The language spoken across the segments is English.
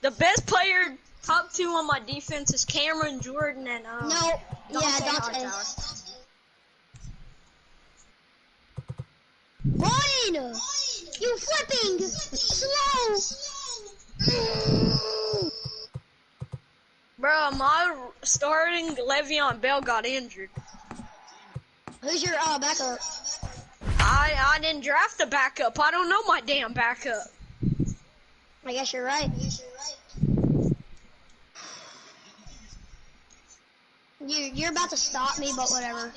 The best player, top 2 on my defense is Cameron Jordan and No, yeah, Dante. Run! You flipping! Slow! Bro, my starting Le'Veon Bell got injured. Who's your backup? I didn't draft a backup. I don't know my damn backup. I guess you're right. You're about to stop me, but whatever.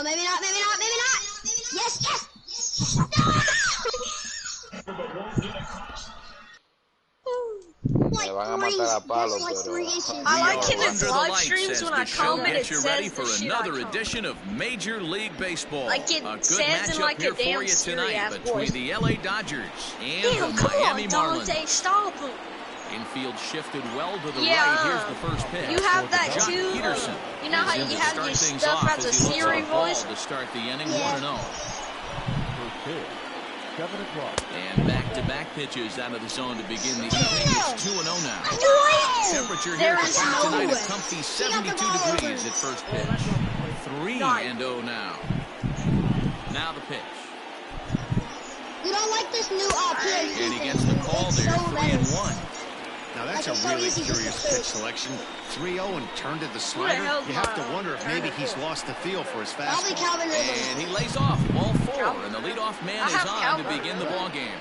Maybe not. Yes. Me van a matar a palo, pero... I like Kenneth's live streams when I comment. It Get you ready says for the shit I another comment. edition of Major League Baseball. Like it a good says in matchup like here a for damn you tonight serious between voice. the LA Dodgers and Damn, the come Miami on, Marlins. Dante, stop him. Infield shifted well to the Yeah, right. Here's the first pitch. You have that John too. Peterson You know how is in you to have start your things stuff off as a he looks Siri at a ball voice. to start the inning, Yeah. 1-0. First pitch, 7 o'clock. And back-to-back pitches out of the zone to begin the evening. It's 2-0 now. What? Temperature There here is tonight no a way. comfy She got the 72 ball degrees over. at first pitch. 3-0 now. Now the pitch. You don't like this new PhD And he thing. gets the call It's there, so 3-1. Now that's Like, it's a so really easy just to curious shoot. pitch selection. 3-0 and turned to the slider. hell's You have to my wonder if maybe he's alternative? lost the feel for his Probably fastball. Calvin Ridley. And he lays off, ball 4, and the leadoff man I is have on Calvin. to begin the ball game.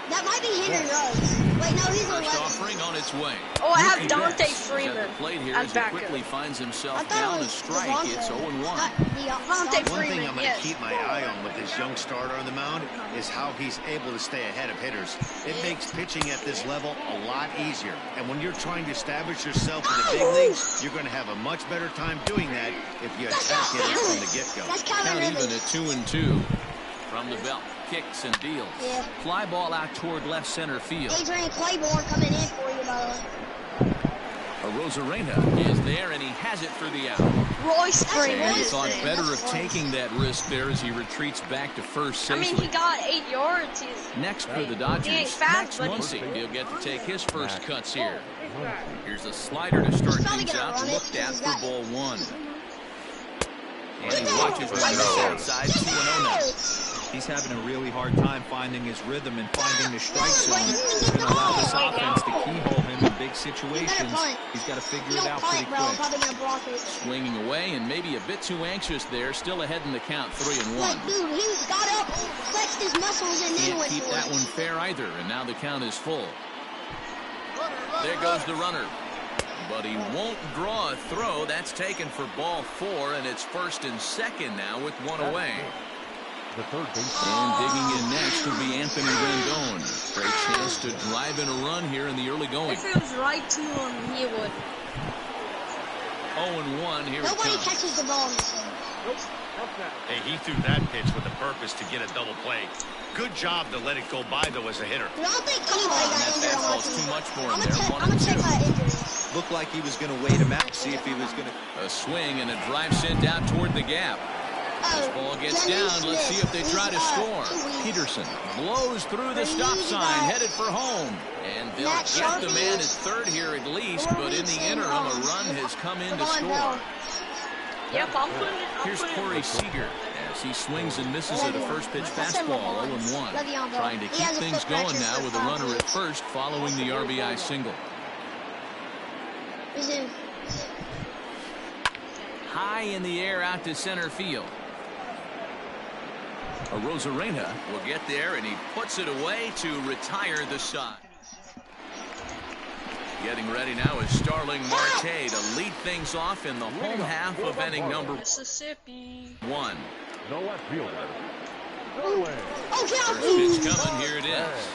That might be Henry Ruggs. Wait, no, he's First 11. offering on its way. Oh, I have Mookie Dante Betts is at Freeman the plate here as as he backup. quickly finds I himself thought down it a was strike. Devontae. It's 0-1. Not Dante Devontae. One thing Freeman, I'm going to yes. keep my eye on with this young starter on the mound is how he's able to stay ahead of hitters. It makes pitching at this level a lot easier. And when you're trying to establish yourself in the big leagues, you're going to have a much better time doing that if you attack hitters from the get-go. That's Calvin Count even Ridley. at 2-2. From the belt, kicks and deals. Yeah. Fly ball out toward left center field. Adrian Claiborne coming in for you, by the way. Rosarena is there, and he has it for the out. Royce And Freeman. he thought better of That's taking that risk there as he retreats back to first I mean, safely. he got 8 yards. Next for the He ain't Dodgers, fast, Max but Muncy. He'll get to take his first cuts here. Oh, Here's a slider to start probably things gonna out, run it, looked at he's for got- ball 1. And he Get watches down. from the outside, 2-0 now. He's having a really hard time finding his rhythm and finding the strike zone. He's going to allow this offense to keyhole him in big situations. punt. He's got to figure You it don't out punt, pretty bro. I'm quick. probably going to block it. Swinging away and maybe a bit too anxious there. Still ahead in the count, 3-1. Like, dude, he got up, flexed his muscles, and then Can't went keep for that it. one fair either, and now the count is full. There goes the runner. But he won't draw a throw. That's taken for ball 4, and it's first and second now with 1 away. The third baseman. And digging in next will be Anthony Rendon. Great chance to drive in a run here in the early going. If it was right to him, he would. 0-1, here it Nobody comes. catches the ball in this game. Hey, he threw that pitch with a purpose to get a double play. Good job to let it go by, though, as a hitter. Dude, I don't think anybody got That injured on my fastball's team. too much for him I'm there, going 1 and to check 2. my injuries. Looked like he was going to wait him out, see if he was going to. A swing and a drive sent out toward the gap. This ball gets Dennis down. Let's see if they try to score. Smith. Peterson blows through the stop sign, heheaded for home. And they'll Matt get the Sharpie. man at third here at least, but in the interim, a run has come in to score. Yep, I'm putting it. Here's Corey Seager as he swings and misses at a first pitch fastball, 0-1. Trying to keep things going now with a runner at first following the RBI single. High in the air out to center field. Rosarena will get there, and he puts it away to retire the side. Getting ready now is Starling Marte to lead things off in the home half of inning number Mississippi. 1. No left fielder. No way. First pitch coming, here it is.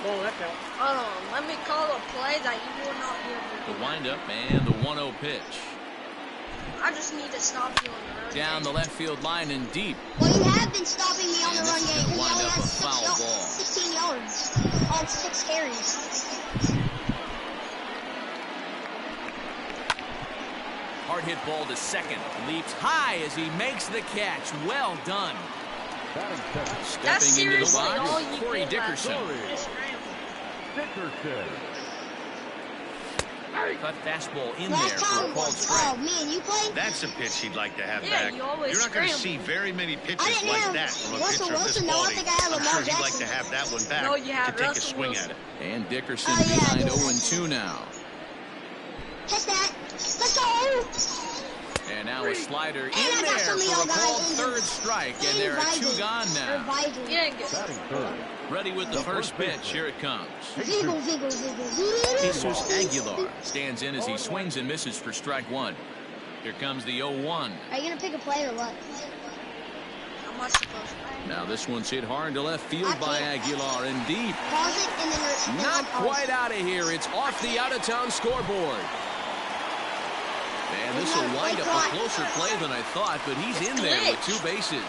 Hold on, let me call a play that you will not be able to The do. windup and the 1-0 pitch. I just need to stop you on the run. Down the left field line and deep. Well, you have been stopping me on the And run this is game gonna because he wind only up a has foul ball. 16 yards on 6 carries. Hard hit ball to second. Leaps high as he makes the catch. Well done. That's Stepping into the seriously all box, you Corey did last Dickerson. Dickerson. Cut fastball in Last there for a time, called strike. man, you played? That's a pitch he'd like to have Yeah, back. you always You're not going to scramble. see very many I pitches didn't like have that from a Russell pitcher of this Wilson. No, I quality. think I have I'm Lamar sure he'd like Jackson. to have that one back No, you have to take a Russell swing Wilson. at it. And Dickerson Oh, yeah, I behind do. 0-2 now. Catch that. Let's go. And now a slider in I got there some of for y'all a called guys in third the- strike, and there are two gone now. Vigil. You didn't get Batting third. Ready with the first pitch. Here it comes. Vigil. Jesus Aguilar stands in as he swings and misses for strike one. Here comes the 0-1. Are you going to pick a play or what? How much supposed to? Now this one's hit hard to left field by Aguilar and deep. Pause it and then Not unpause. quite out of here. It's off the out-of-town scoreboard. And this will wind up a closer play than I thought, but he's in there with two bases.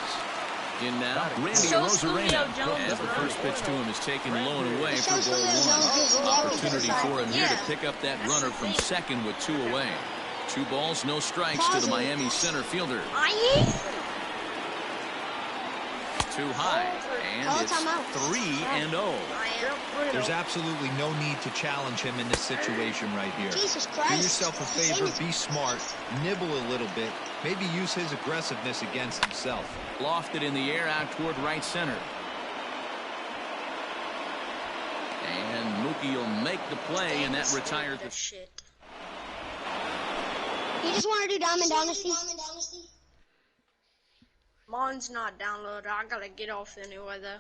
In now, Randy So Arozarena, Julio Jones as the first pitch to him is taken low and away for So ball Julio Jones gives one. Larry Opportunity to the for him here to Yeah. pick up that That's runner the from thing. second with two away. 2 balls, no strikes to the Miami center fielder. Too high, and it's 3-0. There's absolutely no need to challenge him in this situation right here. Jesus Do Christ. yourself a favor, be smart, nibble a little bit, maybe use his aggressiveness against himself. Lofted in the air out toward right center. And Mookie will make the play, and that retires the shit. You just want to do Diamond Dynasty? Mine's not downloaded. I gotta get off anyway, though.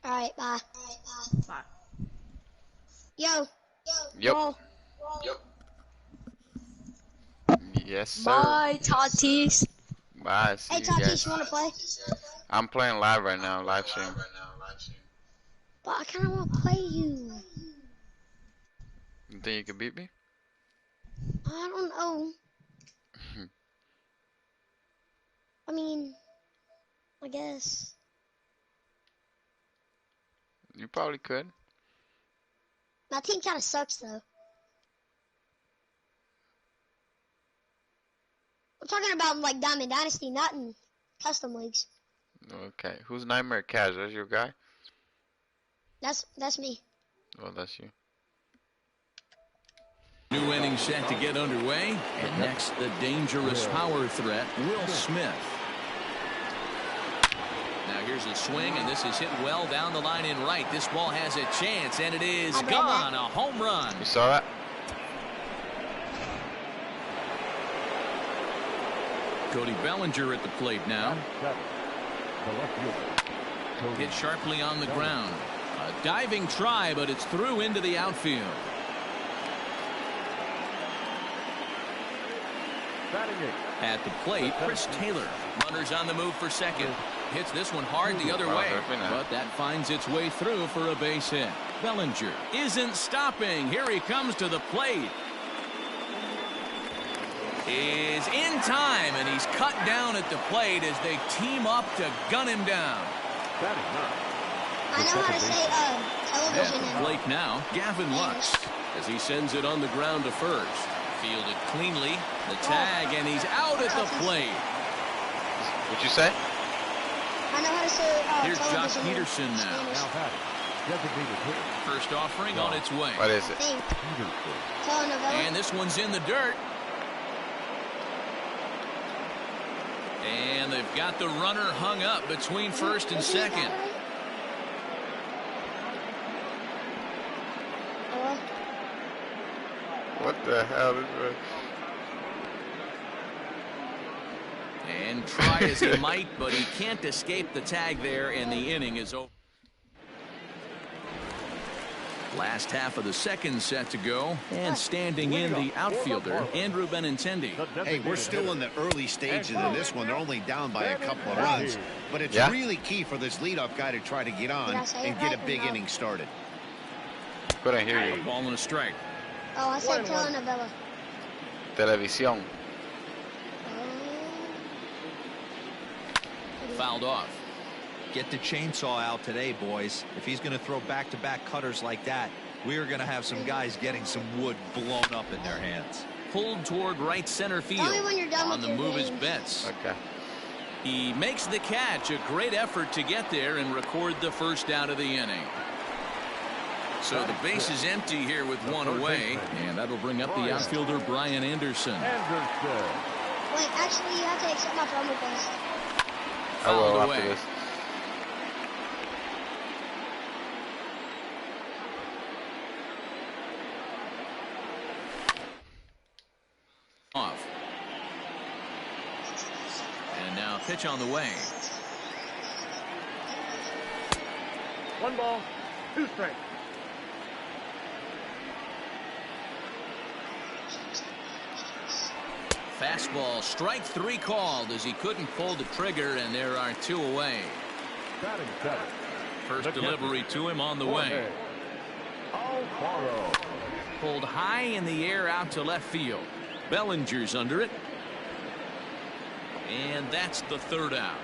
Alright, bye. Bye. Yo. Yep. Roll. Yes, sir. Bye, Tatis. Bye. See Hey, you Tatis, guys. you want to play? I'm playing live right now, live stream. But I kind of want to play you. You think you can beat me? I don't know. I mean, I guess. You probably could. My team kind of sucks, though. I'm talking about, like, Diamond Dynasty, not in custom leagues. Okay. Who's Nightmare Cash? That's your guy? That's me. Oh, that's you. New inning set to get underway. And next, the dangerous power threat, Will Smith. Now here's a swing, and this is hit well down the line in right. This ball has a chance, and it is gone. A home run. You saw that? Cody Bellinger at the plate now. The left fielder. Hit sharply on the ground. A diving try, but it's through into the outfield. Batting eighth. At the plate, Chris Taylor. Runners on the move for second. Hits this one hard the other way, but that finds its way through for a base hit. Bellinger isn't stopping. Here he comes to the plate. Is in time, and he's cut down at the plate as they team up to gun him down. Batting ninth. I know how to say, At television the and... plate now, Gavin Lux, as he sends it on the ground to first. Fielded cleanly, the tag, and he's out at the plate. What'd you say? I know how to say, Here's Josh television in Peterson now. Spanish. Now batting. Designated hitter. First offering on its way. What is it? Think. Peterson. Telenovela. And this one's in the dirt. And they've got the runner hung up between first and second. What the hell is this? And try as he might, but he can't escape the tag there, and the inning is over. Last half of the second set to go, and standing in the outfielder, Andrew Benintendi. Hey, we're still in the early stages of this one. They're only down by a couple of runs. But it's really key for this leadoff guy to try to get on and get a big inning started. Couldn't hear you. Ball and a strike. Oh, I said telenovela. Televisión. Fouled off. Get the chainsaw out today, boys. If he's going to throw back-to-back cutters like that, we are going to have some guys getting some wood blown up in their hands. Pulled toward right center field. Tell me when you're done On with the your move is game. Betts. Okay. He makes the catch. A great effort to get there and record the first out of the inning. So the base is empty here with one away, and that'll bring up the outfielder Brian Anderson. Wait, actually, you have to accept my friend request. I will Fouled after away. this. Off. And now a pitch on the way. 1 ball, 2 strikes. Fastball, strike 3 called as he couldn't pull the trigger, and there are 2 away. Batting 7. First delivery to him on the way. Alfaro. Pulled high in the air out to left field. Bellinger's under it. And that's the 3rd out.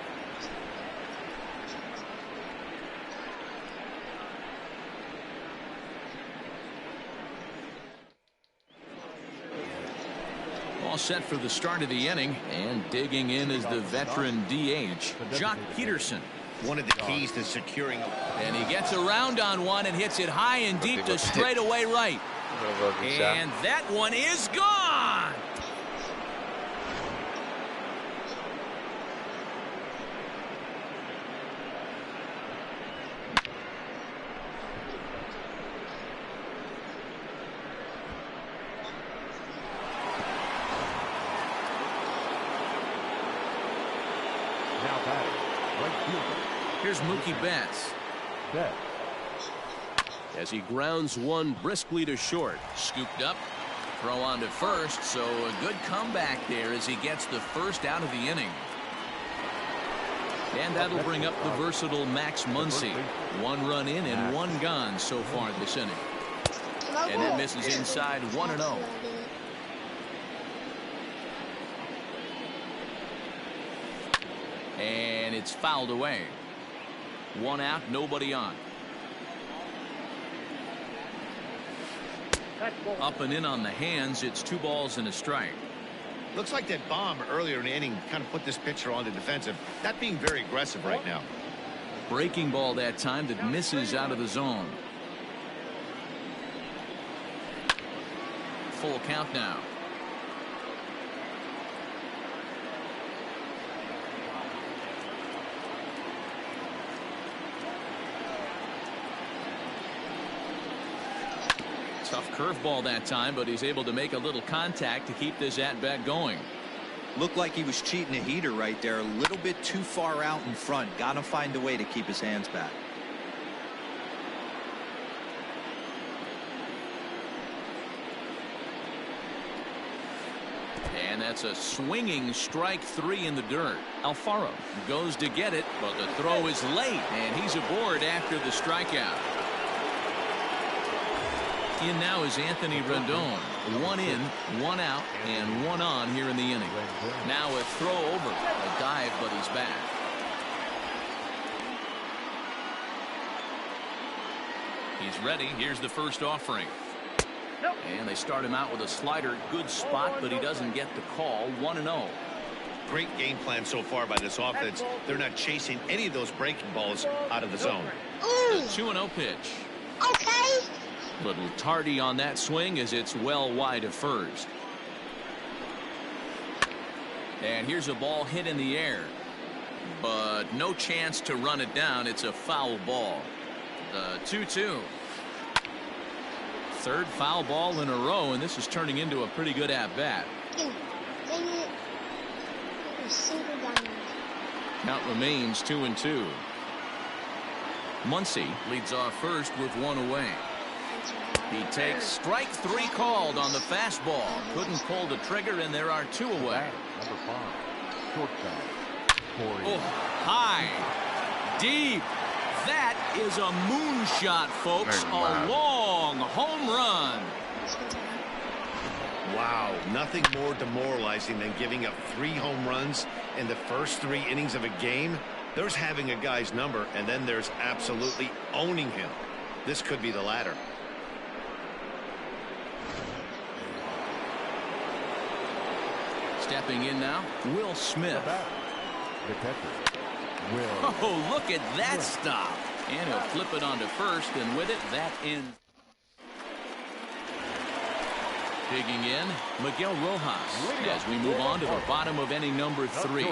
All set for the start of the inning, and digging in is the veteran DH, Jock Peterson. One of the keys to securing. And he gets around on one and hits it high and deep to straightaway right. And that one is gone. Now batting, right fielder. Here's Mookie Betts. Betts. As he grounds one briskly to short. Scooped up. Throw on to first. So a good comeback there as he gets the first out of the inning. And that'll bring up the versatile Max Muncy. 1 run in and 1 gone so far this inning. And that misses inside 1-0. And it's fouled away. 1 out, nobody on. Up and in on the hands. It's 2 balls and a strike. Looks like that bomb earlier in the inning kind of put this pitcher on the defensive. Not being very aggressive right now. Breaking ball that time that misses out of the zone. Full count now. Tough curveball that time, but he's able to make a little contact to keep this at-bat going. Looked like he was cheating a heater right there. A little bit too far out in front. Got to find a way to keep his hands back. And that's a swinging strike 3 in the dirt. Alfaro goes to get it, but the throw is late, and he's aboard after the strikeout. In now is Anthony Rendon. 1 in, 1 out, and 1 on here in the inning. Now a throw over. A dive, but he's back. He's ready. Here's the first offering. And they start him out with a slider. Good spot, but he doesn't get the call. 1-0. Great game plan so far by this offense. They're not chasing any of those breaking balls out of the zone. The 2-0 pitch. Okay. Little tardy on that swing as it's well wide of first. And here's a ball hit in the air, but no chance to run it down. It's a foul ball. The 2-2. 3rd foul ball in a row, and this is turning into a pretty good at-bat. Dang it. A single diamond. Count remains 2-2. Muncy leads off first with 1 away. He takes strike 3 called on the fastball. Couldn't pull the trigger, and there are 2 away. Number 5, shortstop. Oh, high, deep. That is a moonshot, folks. A long home run. Wow, nothing more demoralizing than giving up 3 home runs in the first 3 innings of a game. There's having a guy's number, and then there's absolutely owning him. This could be the latter. Stepping in now, Will Smith. The catcher, Will. Oh, look at that stop. And he'll flip it onto first, and with it, that ends. Digging in, Miguel Rojas as we move on to the bottom of inning number 3.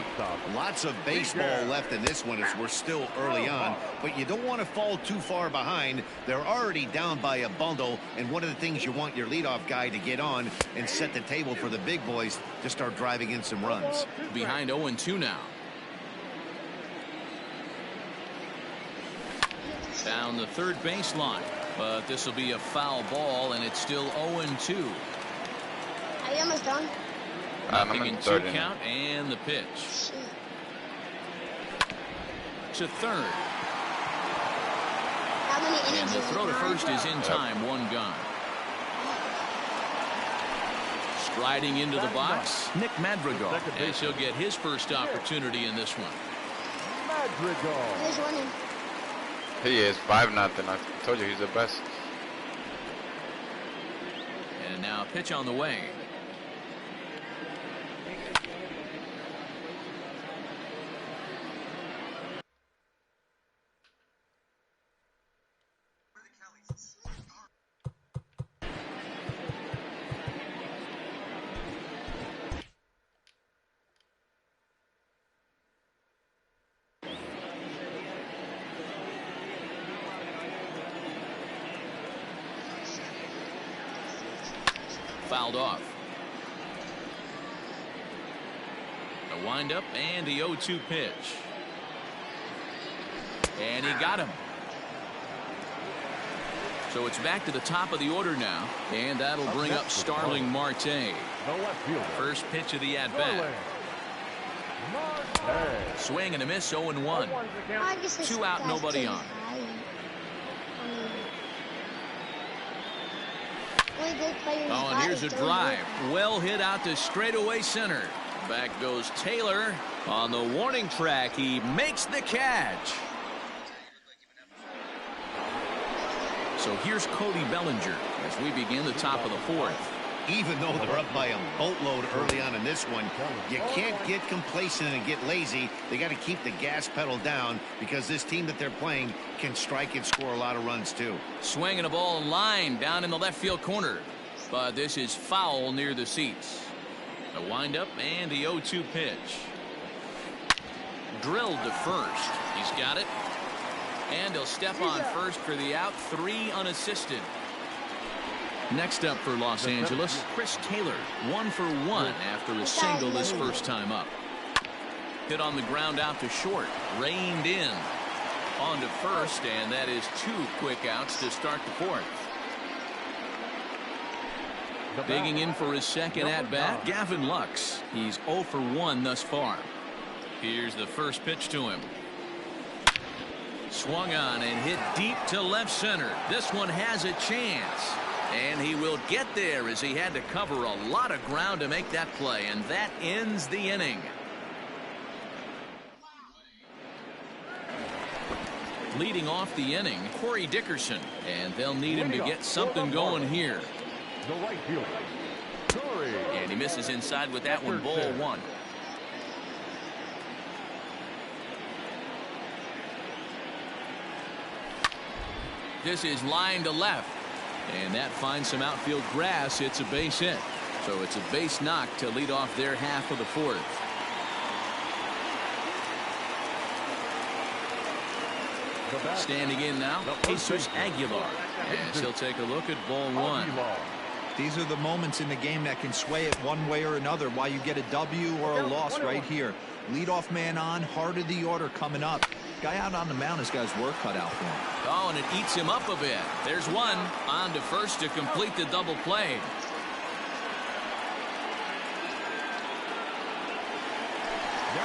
Lots of baseball left in this one as we're still early on, but you don't want to fall too far behind. They're already down by a bundle, and one of the things you want your leadoff guy to get on and set the table for the big boys to start driving in some runs. Behind 0-2 now. Down the third baseline, but this will be a foul ball, and it's still 0-2. Are you almost done? Nothing in 2 count, and the pitch. To third. How many And innings the is throw to it? first is in time, 1 gone. Striding into the box, Nick Madrigal, as he'll get his first opportunity in this one. Madrigal. Who's winning? He is 5-0. I told you he's the best. And now a pitch on the way. Fouled off. A windup and the 0-2 pitch. And he got him. So it's back to the top of the order now, and that'll bring up Starling Marte. The left fielder. First pitch of the at-bat. Swing and a miss, 0-1. I guess this 2 out, guy's nobody pretty on. high. Only good players Oh, and got here's a is drive. Well hit out to straightaway center. Back goes Taylor. On the warning track, he makes the catch. So here's Cody Bellinger as we begin the top of the 4th. Even though they're up by a boatload early on in this one, you can't get complacent and get lazy. They got to keep the gas pedal down because this team that they're playing can strike and score a lot of runs too. Swinging a ball line down in the left field corner. But this is foul near the seats. A windup and the 0-2 pitch. Drilled to first. He's got it. And he'll step on first for the out. 3 unassisted. Next up for Los Angeles, Chris Taylor, 1 for 1 after a single his first time up. Hit on the ground out to short, reined in on to first, and that is 2 quick outs to start the 4th. Digging in for his second at-bat, Gavin Lux. He's 0 for 1 thus far. Here's the first pitch to him. Swung on and hit deep to left center. This one has a chance. And he will get there as he had to cover a lot of ground to make that play. And that ends the inning. Leading off the inning, Corey Dickerson. And they'll need him to get something going here. The right fielder, Corey. And he misses inside with that one, ball 1. This is line to left. And that finds some outfield grass. It's a base hit. So it's a base knock to lead off their half of the 4th. Standing in now, Jesus Aguilar. As he'll take a look at ball 1. These are the moments in the game that can sway it one way or another, why you get a W or a loss right here. Leadoff man on, heart of the order coming up. Guy out on the mound has got his work cut out for him. Oh, and it eats him up a bit. There's one on to first to complete the double play.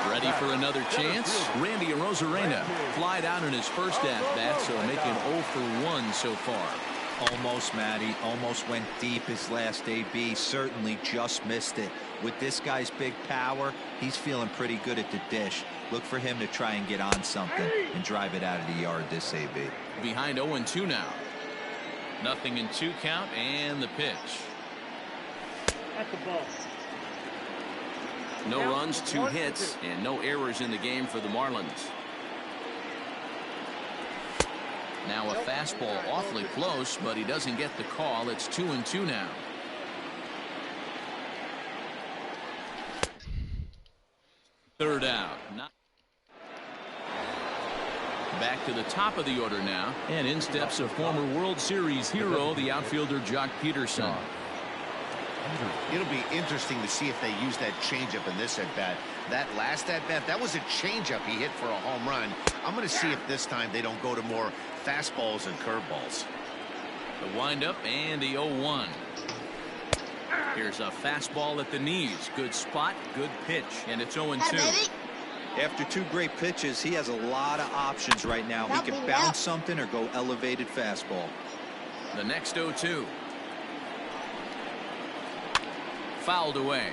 Ready for another chance? Randy Arozarena flied out in his first at-bat, so making 0 for 1 so far. Almost, Matty. Almost went deep his last AB. Certainly just missed it. With this guy's big power, he's feeling pretty good at the dish. Look for him to try and get on something and drive it out of the yard this AB. Behind 0-2 now. Nothing in 2 count and the pitch. At the ball. No runs, 2 hits, and no errors in the game for the Marlins. Now a fastball awfully close, but he doesn't get the call. It's 2-2 now. Third out. Back to the top of the order now, and in steps a former World Series hero, the outfielder Jock Peterson. It'll be interesting to see if they use that changeup in this at-bat. That last at-bat, that was a changeup he hit for a home run. I'm going to see if this time they don't go to more fastballs and curveballs. The windup and the 0-1. Here's a fastball at the knees. Good spot, good pitch, and it's 0-2. After 2 great pitches, he has a lot of options right now. He can bounce something or go elevated fastball. The next 0-2. Fouled away.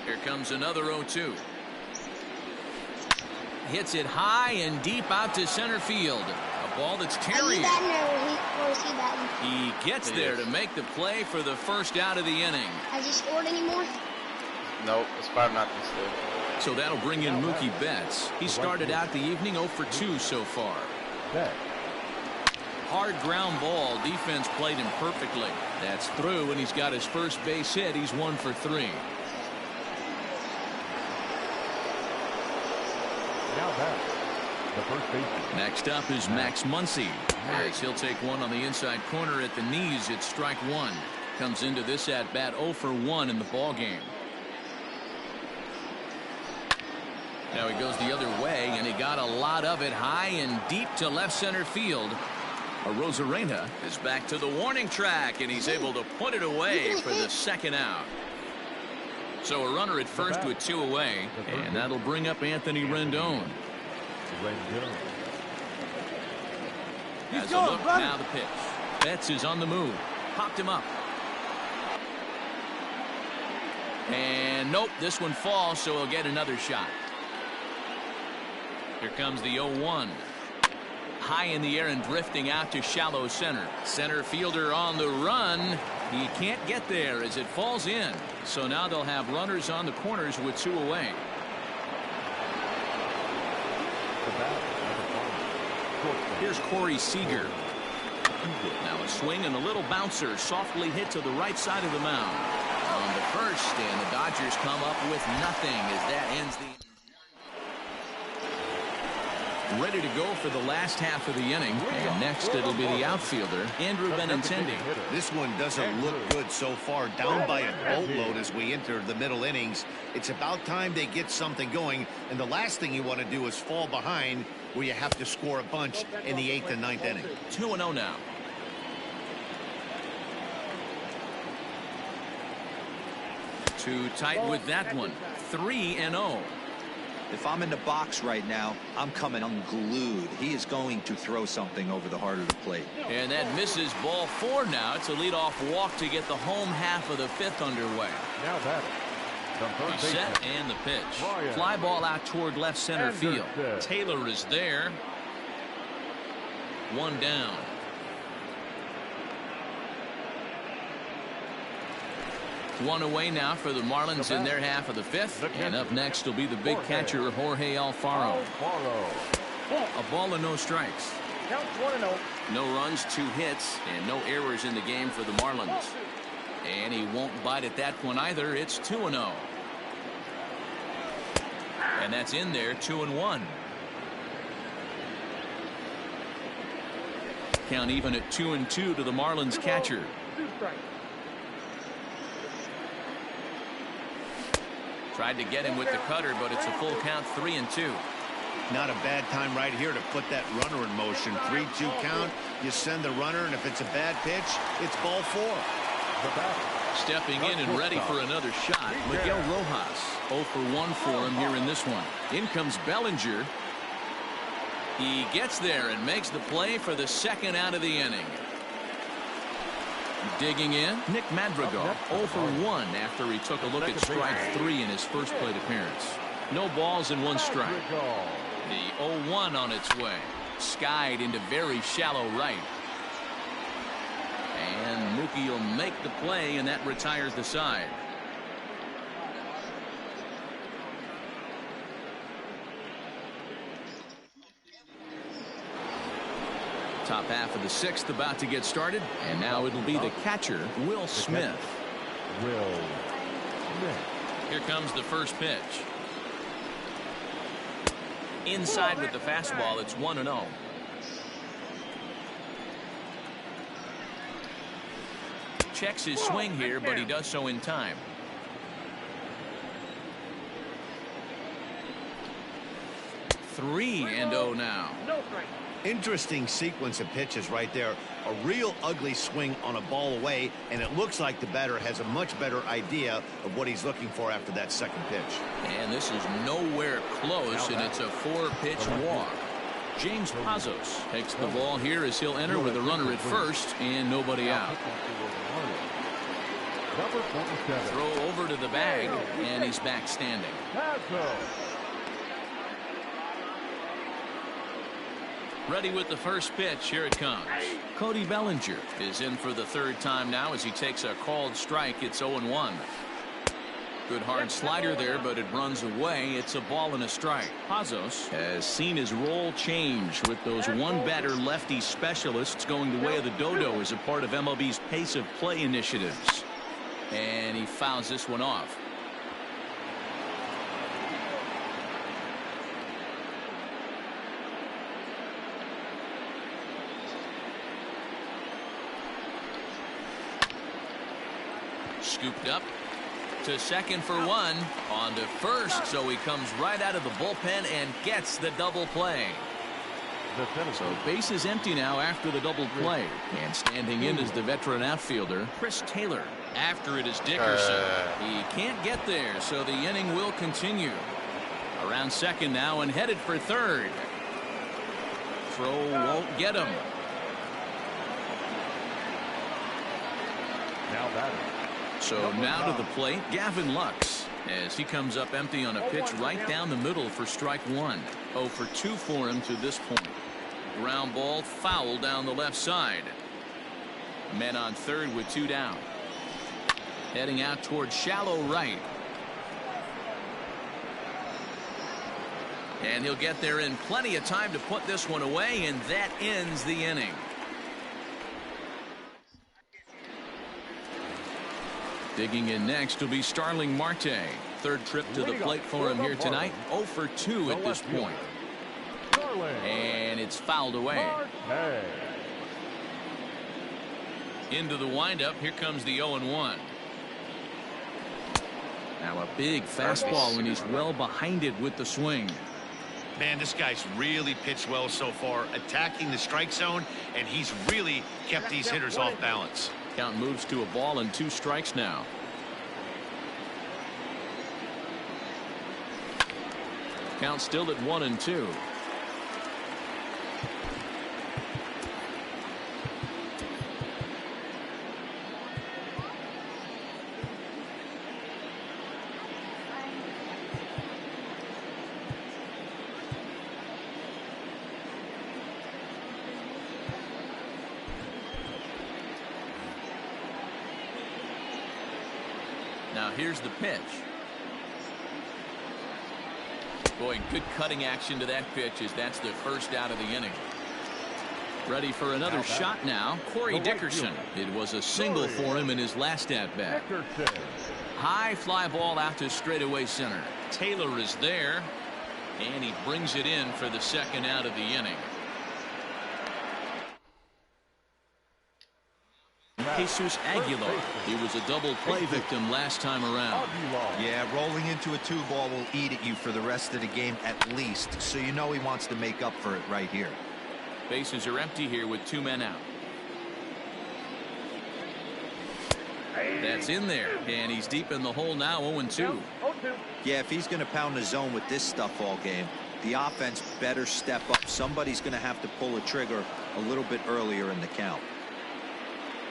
Here comes another 0-2. Hits it high and deep out to center field. A ball that's tearing. He gets there to make the play for the first out of the inning. Has he scored anymore? Nope, it's 5-0 still. So that'll bring in Mookie Betts. He started out the evening 0 for 2 so far. Hard ground ball. Defense played him perfectly. That's through, and he's got his first base hit. He's 1 for 3. Now back, the first baseman. Next up is Max Muncy. As he'll take one on the inside corner at the knees. It's strike 1. Comes into this at bat 0 for 1 in the ball game. Now he goes the other way, and he got a lot of it high and deep to left center field. Arozarena is back to the warning track, and he's able to put it away for the second out. So a runner at first with 2 away, and that'll bring up Anthony Rendon. Has a look, now the pitch. Betts is on the move. Popped him up. And nope, this one falls, so he'll get another shot. Here comes the 0-1. High in the air and drifting out to shallow center. Center fielder on the run. He can't get there as it falls in. So now they'll have runners on the corners with 2 away. Here's Corey Seager. Now a swing and a little bouncer softly hit to the right side of the mound. On the first, and the Dodgers come up with nothing as that ends the... Ready to go for the last half of the inning, and next it'll be the outfielder Andrew Benintendi. This one doesn't look good so far, down by a boatload as we enter the middle innings. It's about time they get something going, and the last thing you want to do is fall behind where you have to score a bunch in the 8th and 9th inning. 2-0 now. Too tight with that one. 3-0. If I'm in the box right now, I'm coming unglued. He is going to throw something over the heart of the plate. And that misses ball 4 now. It's a leadoff walk to get the home half of the 5th underway. Now that He's set and the pitch. Fly ball out toward left center field. Taylor is there. 1 down. One away now for the Marlins in their half of the 5th. And up next will be the big catcher, Jorge Alfaro. A ball and no strikes. No runs, 2 hits, and no errors in the game for the Marlins. And he won't bite at that one either. It's 2-0. And that's in there, 2-1. Count even at 2-2 to the Marlins catcher. Tried to get him with the cutter, but it's a full count, 3-2. Not a bad time right here to put that runner in motion. 3-2 count. You send the runner, and if it's a bad pitch, it's ball 4. Stepping in and ready for another shot, Miguel Rojas. 0 for 1 for him here in this one. In comes Bellinger. He gets there and makes the play for the second out of the inning. Digging in, Nick Madrigal, 0 for 1 after he took a look at strike 3 in his first plate appearance. No balls and 1 strike. The 0-1 on its way. Skied into very shallow right. And Mookie will make the play, and that retires the side. Top half of the sixth about to get started, and now it'll be the catcher, Will Smith. Will Smith. Here comes the first pitch. Inside with the fastball, it's 1-0. Checks his swing here, but he does so in time. Three and 0 now. Interesting sequence of pitches right there. A real ugly swing on a ball away, and it looks like the batter has a much better idea of what he's looking for after that second pitch. And this is nowhere close, and it's a 4-pitch walk. James Pazos takes the ball here as he'll enter with a runner at first and nobody out. Number 47. Throw over to the bag, and he's back standing. Ready with the first pitch. Here it comes. Cody Bellinger is in for the third time now as he takes a called strike. It's 0-1. Good hard slider there, but it runs away. It's a ball and a strike. Pazos has seen his role change with those one-batter lefty specialists going the way of the dodo as a part of MLB's pace of play initiatives. And he fouls this one off. Scooped up to second for one. On to first, so he comes right out of the bullpen and gets the double play. So base is empty now after the double play. And standing in is the veteran outfielder, Chris Taylor. After it is Dickerson. He can't get there, so the inning will continue. Around second now and headed for third. Throw won't get him. Now batting. So now to the plate, Gavin Lux, as he comes up empty on a pitch right down the middle for strike one. 0 for 2 for him to this point. Ground ball foul down the left side. Men on third with 2 down. Heading out towards shallow right. And he'll get there in plenty of time to put this one away, and that ends the inning. Digging in next will be Starling Marte. Third trip to the plate for him here tonight. 0 for 2 at this point. And it's fouled away. Into the windup. Here comes the 0-1. Now a big fastball, and he's well behind it with the swing. Man, this guy's really pitched well so far, attacking the strike zone, and he's really kept these hitters off balance. Count moves to a ball and 2 strikes now. Count still at 1-2. Now here's the pitch. Boy, good cutting action to that pitch as that's the first out of the inning. Ready for another shot now. Corey Dickerson. It was a single for him in his last at-bat. High fly ball out to straightaway center. Taylor is there, and he brings it in for the second out of the inning. Jesus Aguilar. He was a double play victim last time around. Yeah, rolling into a 2-ball will eat at you for the rest of the game at least, so you know he wants to make up for it right here. Bases are empty here with 2 men out. That's in there, and he's deep in the hole now. 0-2. Yeah, if he's going to pound the zone with this stuff all game, the offense better step up. Somebody's going to have to pull a trigger a little bit earlier in the count.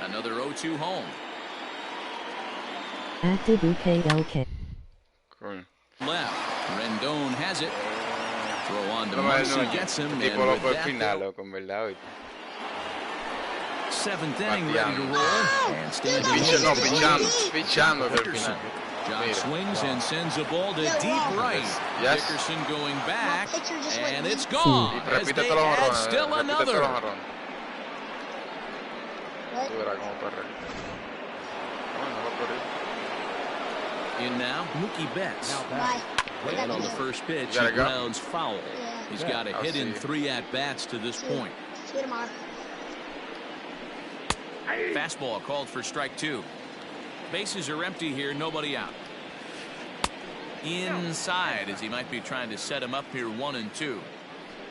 Another 0-2 home. Active UKLK. Left. Rendon has it. Throw on to Muncy, gets him, and with that, seventh inning ready to roll. And standing Pichando al final. John swings and sends a ball to deep right. Yes. Dickerson going back, and it's Y gone. As repite they todos los add jonrones. still Repite todos another. los jonrones. What? Tú verás cómo perre. Bueno, va por ahí. In now, Mookie Betts. Bye. And on the first pitch, You gotta he go. grounds foul. Yeah. He's got a I'll hit in see. 3 at-bats to this point. See you tomorrow. Fastball called for strike 2. Bases are empty here, nobody out. Inside, as he might be trying to set him up here 1-2.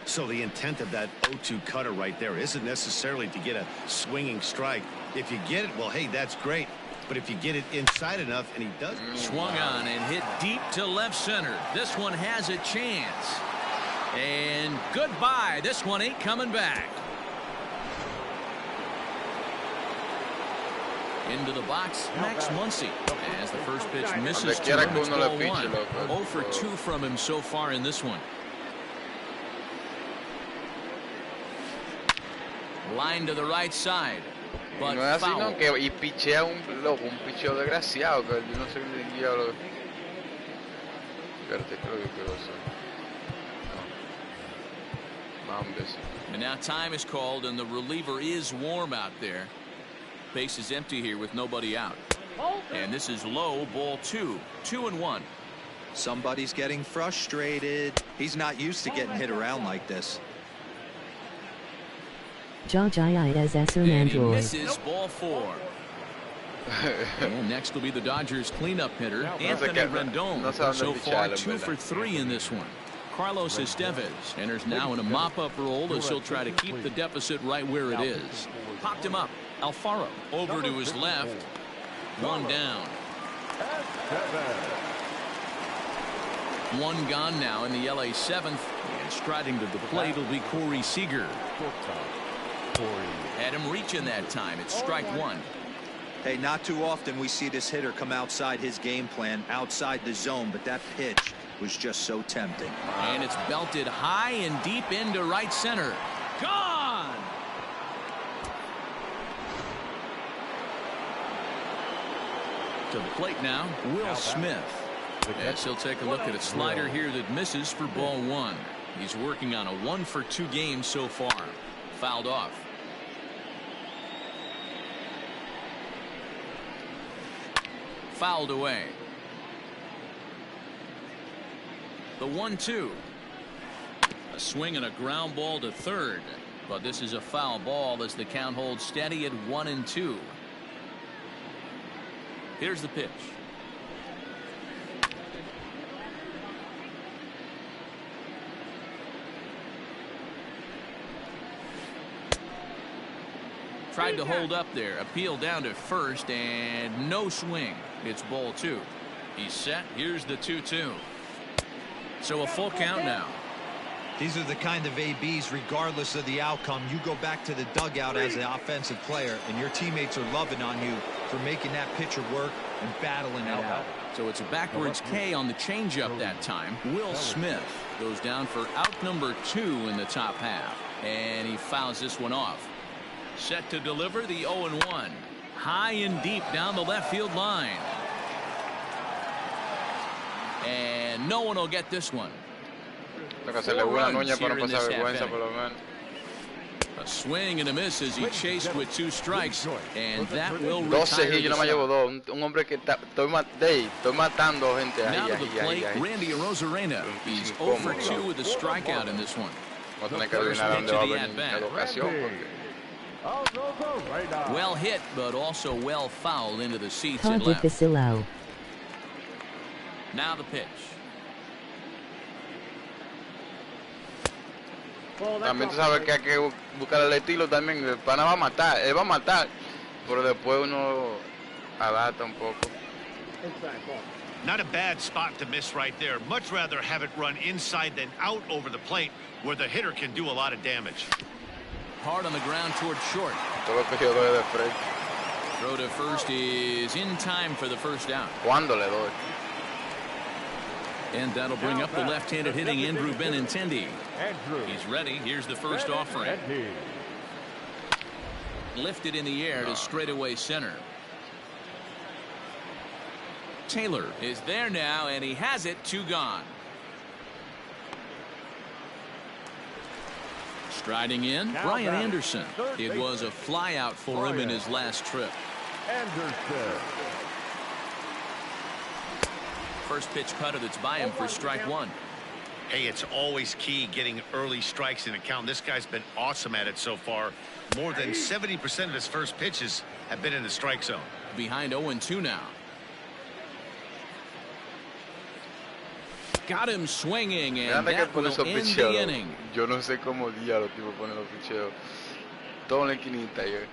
So the intent of that 0-2 cutter right there isn't necessarily to get a swinging strike. If you get it, well, hey, that's great. But if you get it inside enough, and he does. Swung on and hit deep to left center. This one has a chance. And goodbye. This one ain't coming back. Into the box, Max Muncy. As the first pitch misses to him, it's ball 1. 0 for 2 from him so far in this one. Line to the right side. But No es así, foul. ¿no? Que, y pichea un picheo desgraciado. Que yo no sé qué diablo. Espérate, creo que quedó eso. No. Mambes. And now time is called, and the reliever is warm out there. Base is empty here with nobody out. And this is low, ball 2. 2-1. Somebody's getting frustrated. He's not used to getting hit around like this. And he misses ball 4. And next will be the Dodgers cleanup hitter, Anthony Rendon. So far, 2 for 3 in this one. Carlos Estevez enters now in a mop-up role as he'll try to keep the deficit right where it is. Popped him up. Alfaro over to his left. 1 down. 1 gone now in the LA 7th. And striding to the plate will be Corey Seager. Had him reaching that time. It's strike 1. Hey, not too often we see this hitter come outside his game plan, outside the zone, but that pitch was just so tempting. And it's belted high and deep into right center. Gone! To the plate now, Will Smith. Yes, he'll take a look at a slider here that misses for ball 1. He's working on a 1 for 2 game so far. Fouled off. Fouled away. The 1-2. A swing and a ground ball to third. But this is a foul ball as the count holds steady at 1-2. Here's the pitch. Tried to hold up there. Appeal down to first and no swing. It's ball 2. He's set. Here's the 2-2. So a full count now. These are the kind of ABs, regardless of the outcome, you go back to the dugout as an offensive player, and your teammates are loving on you for making that pitcher work and battling it out. So it's a backwards K on the changeup that time. Will Smith goes down for out number 2 in the top half. And he fouls this one off. Set to deliver the 0-1. High and deep down the left field line. And no one will get this one. Tengo que hacerle una nuña para no pasar vergüenza por lo menos. A swing and a miss as he chased with 2 strikes, and that will 12 retire y yo no me the llevo 2. Un hombre que estoy matando gente Now ahí, to the plate, Randy Arozarena. He's 0 for 2 with a strikeout in this one. Vamos a tener que adivinar dónde va a venir la ocasión. Well hit, but also well fouled into the seats and left. Now the pitch. También tú sabes que hay que buscar el estilo también. El pana va a matar, él va a matar, pero después uno adapta un poco. Not a bad spot to miss right there. Much rather have it run inside than out over the plate where the hitter can do a lot of damage. Hard on the ground toward short. Todo lo que yo doy de frente. Throw to first is in time for the first down. ¿Cuándo le doy? And that'll bring up the left-handed hitting Andrew Benintendi. He's ready. Here's the first offering. Lifted in the air to straightaway center. Taylor is there now, and he has it. 2 gone. Striding in, Brian Anderson. It was a flyout for him in his last trip. Anderson. First pitch cutter that's by him for strike 1. Hey, it's always key getting early strikes in a count. This guy's been awesome at it so far. More than 70% of his first pitches have been in the strike zone. Behind 0-2 now. Got him swinging, and that will end the inning. Yo no sé cómo día los tipos ponen los picheos. Todo en la esquinita ayer.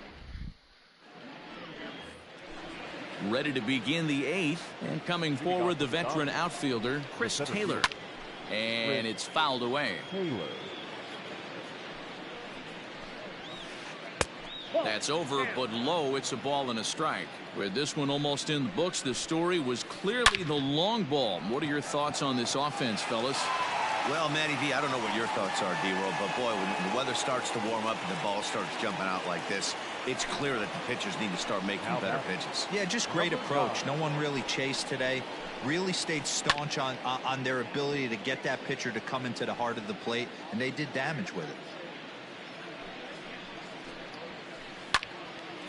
Ready to begin the 8th, and coming forward the veteran outfielder Chris Taylor, and it's fouled away. That's over, but low. It's a ball and a strike. With this one almost in the books, the story was clearly the long ball. What are your thoughts on this offense, fellas? Well, Matty V, I don't know what your thoughts are, D-Roll, but boy, when the weather starts to warm up and the ball starts jumping out like this, it's clear that the pitchers need to start making better pitches. Yeah, just great approach. No one really chased today. Really stayed staunch on their ability to get that pitcher to come into the heart of the plate, and they did damage with it.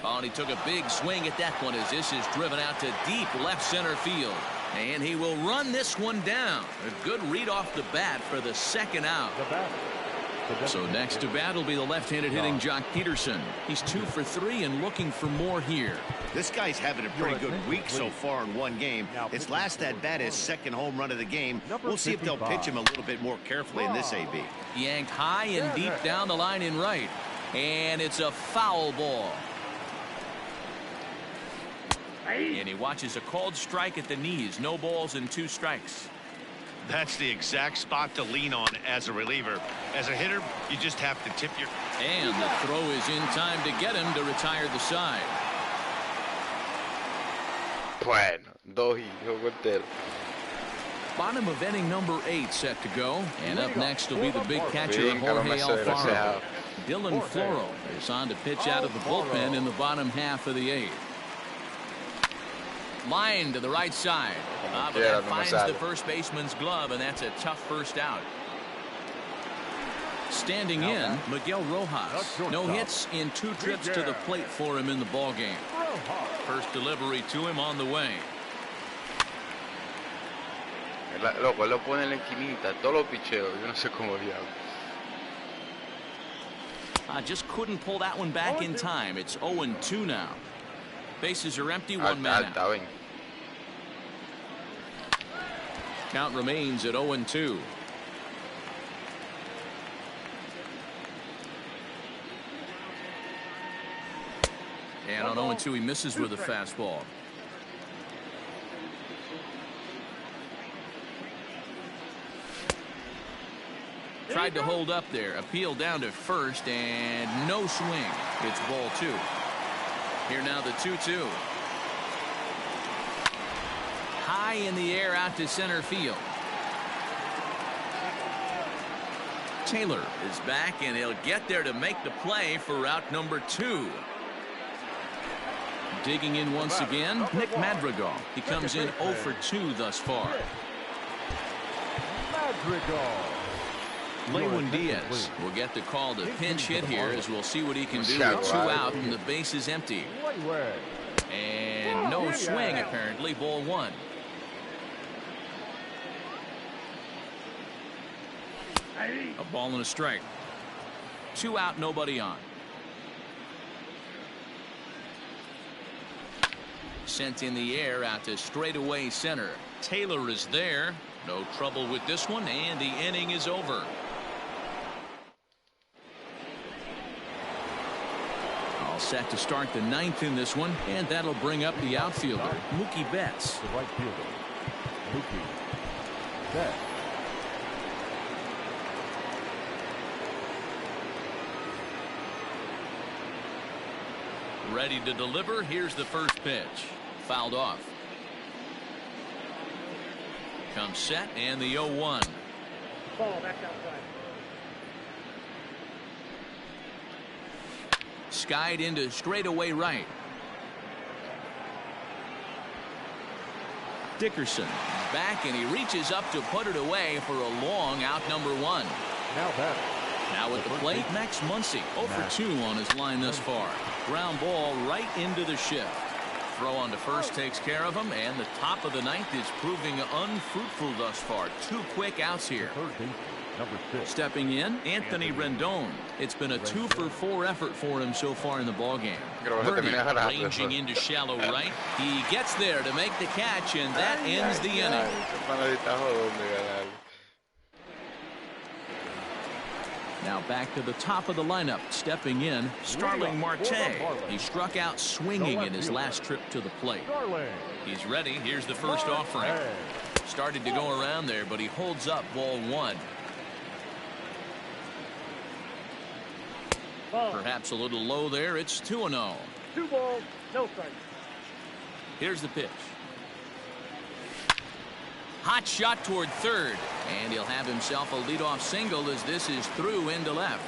Oh, and he took a big swing at that one as this is driven out to deep left center field. And he will run this one down. A good read off the bat for the second out. So next to bat will be the left-handed hitting Jock Peterson. He's 2 for 3 and looking for more here. This guy's having a pretty good week so far in one game. His last at bat is second home run of the game. We'll see if they'll pitch him a little bit more carefully in this AB. Yanked high and deep down the line in right. And it's a foul ball. And he watches a called strike at the knees. No balls and 2 strikes. That's the exact spot to lean on as a reliever. As a hitter, you just have to tip your... And the throw is in time to get him to retire the side. Bueno, 2 hits. Bottom of inning number 8 set to go. And up next will be the big catcher, Jorge Alfaro. Dylan Floro is on to pitch out of the bullpen in the bottom half of the 8th. Line to the right side. But that finds the first baseman's glove, and that's a tough first out. Standing in, Miguel Rojas. No hits in 2 trips to the plate for him in the ballgame. First delivery to him on the way. Loco, lo pone en la esquinita, todos los picheos. Yo no sé cómo diablo. Just couldn't pull that one back in time. It's 0-2 now. Bases are empty, 1 man out. Count remains at 0-2. And on 0-2 he misses with a fastball. Tried to hold up there. Appeal down to first and no swing. It's ball 2. Here now the 2-2. High in the air out to center field. Taylor is back and he'll get there to make the play for route number 2. Digging in once again, Nick Madrigal. He comes in 0 for 2 thus far. Lewin Diaz will get the call to pinch hit here as we'll see what he can do with 2 out and the base is empty. And no swing apparently, ball 1. A ball and a strike. 2 out, nobody on. Sent in the air out to straightaway center. Taylor is there. No trouble with this one, and the inning is over. All set to start the 9th in this one, and that'll bring up the outfielder, Mookie Betts. The right fielder, Mookie Betts. Ready to deliver. Here's the first pitch. Fouled off. Comes set and the 0-1. Ball back outside. Skied into straightaway right. Dickerson back, and he reaches up to put it away for a long out, number 1. Now at the plate, Max Muncy, 0 for 2 on his line thus far. Ground ball right into the shift. Throw on to first takes care of him, and the top of the 9th is proving unfruitful thus far. 2 quick outs here. Stepping in, Anthony Rendon. It's been a 2 for 4 effort for him so far in the ballgame. Bernie ranging into shallow right. He gets there to make the catch, and that ends the inning. Now back to the top of the lineup. Stepping in, Starling Marte. He struck out swinging in his last trip to the plate. He's ready. Here's the first offering. Started to go around there, but he holds up ball 1. Perhaps a little low there. It's 2-0. 2 balls, no strikes. Here's the pitch. Hot shot toward third, and he'll have himself a leadoff single as this is through into left.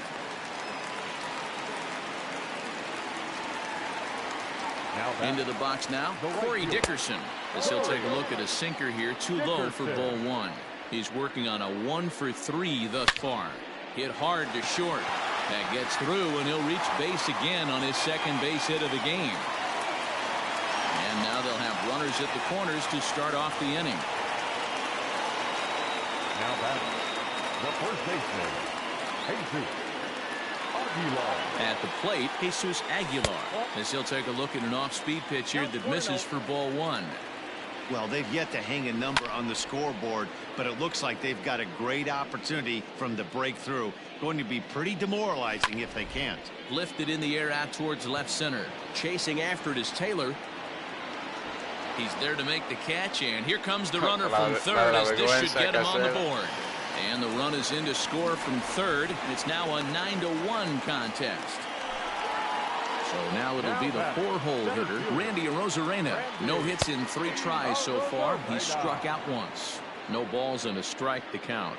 Into the box now, Corey Dickerson, as he'll take a look at a sinker here, too low for ball 1. He's working on a 1 for 3 thus far. Hit hard to short. That gets through, and he'll reach base again on his second base hit of the game. And now they'll have runners at the corners to start off the inning. Now batting, the first baseman, Jesus Aguilar. At the plate, Jesus Aguilar, as he'll take a look at an off-speed pitch here that misses for ball 1. Well, they've yet to hang a number on the scoreboard, but it looks like they've got a great opportunity from the breakthrough. Going to be pretty demoralizing if they can't. Lifted in the air out towards left center. Chasing after it is Taylor. He's there to make the catch, and here comes the runner from third as this should get him on the board. And the run is in to score from third. It's now a 9-1 contest. So now it'll be the 4-hole hitter, Randy Arozarena. No hits in 3 tries so far. He's struck out once. No balls and a strike to count.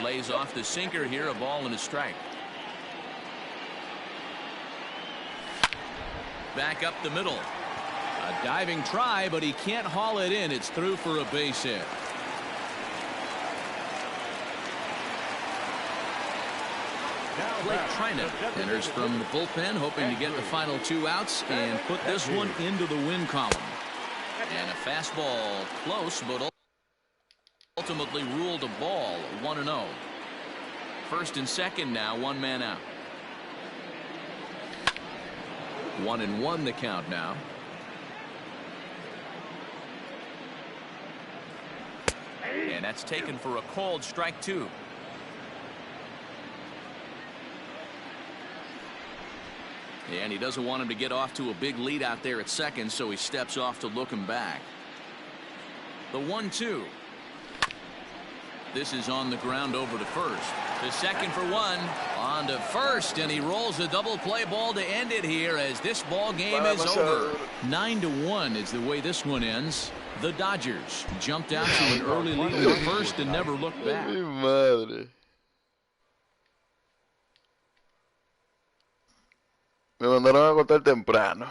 Lays off the sinker here, a ball and a strike. Back up the middle. A diving try, but he can't haul it in. It's through for a base hit. Blake Trinan enters from the bullpen, hoping to get the final 2 outs and put this one into the win column. And a fastball close, but ultimately ruled a ball. 1-0. First and second now, 1 man out. 1-1 the count now. And that's taken for a called strike 2. And he doesn't want him to get off to a big lead out there at second, so he steps off to look him back. The 1-2. This is on the ground over to first. To second for 1. On to first, and he rolls a double play ball to end it here as this ball game is over. 9-1 is the way this one ends. The Dodgers jumped out to an early lead at first and never looked back. Me mandaron a cortar temprano.